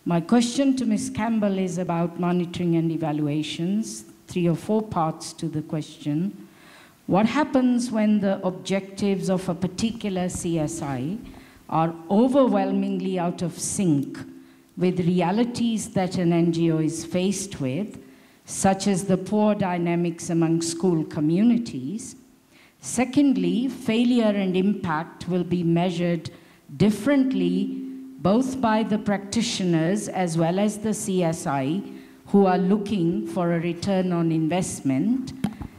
My question to Ms. Campbell is about monitoring and evaluations, 3 or 4 parts to the question. What happens when the objectives of a particular CSI are overwhelmingly out of sync with realities that an NGO is faced with, such as the poor dynamics among school communities? Secondly, failure and impact will be measured differently both by the practitioners as well as the CSI who are looking for a return on investment.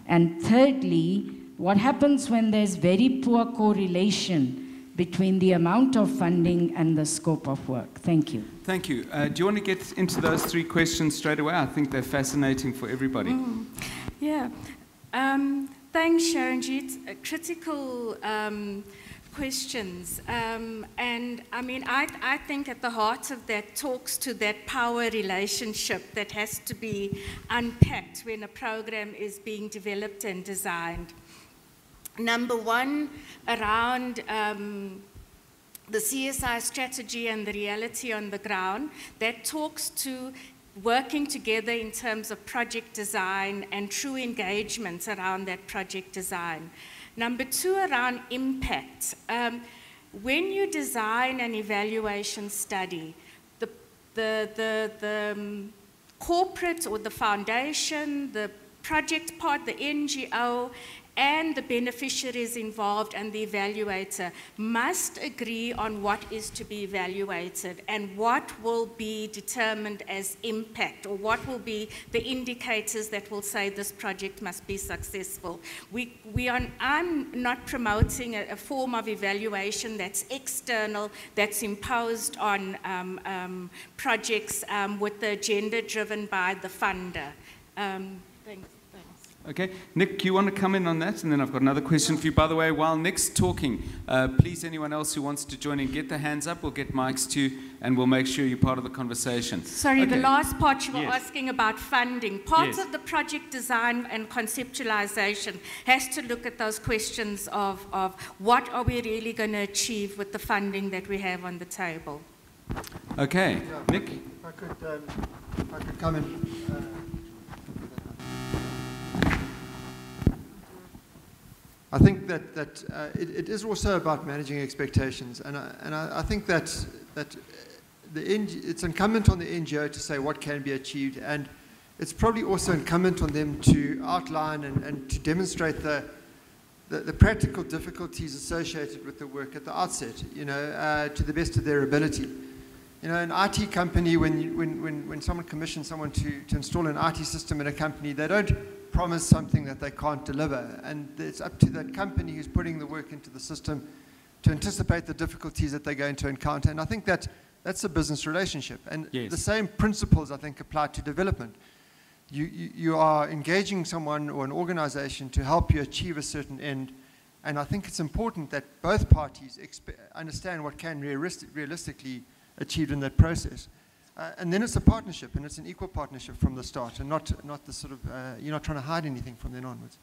And thirdly, what happens when there's very poor correlation between the amount of funding and the scope of work? Thank you. Thank you. Do you want to get into those 3 questions straight away? I think they're fascinating for everybody. Yeah. Thanks, Sharonjit. Critical questions. And I mean, I think at the heart of that talks to that power relationship that has to be unpacked when a program is being developed and designed. Number one, around the CSI strategy and the reality on the ground, that talks to working together in terms of project design and true engagement around that project design. Number 2, around impact. When you design an evaluation study, the corporate or the foundation, the project part, the NGO, and the beneficiaries involved and the evaluator must agree on what is to be evaluated and what will be determined as impact, or what will be the indicators that will say this project must be successful. I'm not promoting a form of evaluation that's external, that's imposed on projects with the agenda driven by the funder. Thanks. Okay, Nick, you want to come in on that? And then I've got another question for you. By the way, while Nick's talking, please, anyone else who wants to join in, get their hands up. We'll get mics to you, and we'll make sure you're part of the conversation. Sorry, okay. The last part you were asking about funding. Part Yes. of the project design and conceptualization has to look at those questions of what are we really going to achieve with the funding that we have on the table. Okay, Yeah, Nick? If I could come in. I think that it is also about managing expectations, and I think that it's incumbent on the NGO to say what can be achieved, and it's probably also incumbent on them to outline and to demonstrate the practical difficulties associated with the work at the outset, you know, to the best of their ability. You know, an IT company, when someone commissions someone to install an IT system in a company, they don't promise something that they can't deliver. And it's up to that company who's putting the work into the system to anticipate the difficulties that they're going to encounter. And I think that's a business relationship. And Yes. the same principles, I think, apply to development. You are engaging someone or an organization to help you achieve a certain end. And I think it's important that both parties understand what can realistically achieved in that process. And then it's a partnership, and it's an equal partnership from the start, and not the sort of, you're not trying to hide anything from then onwards.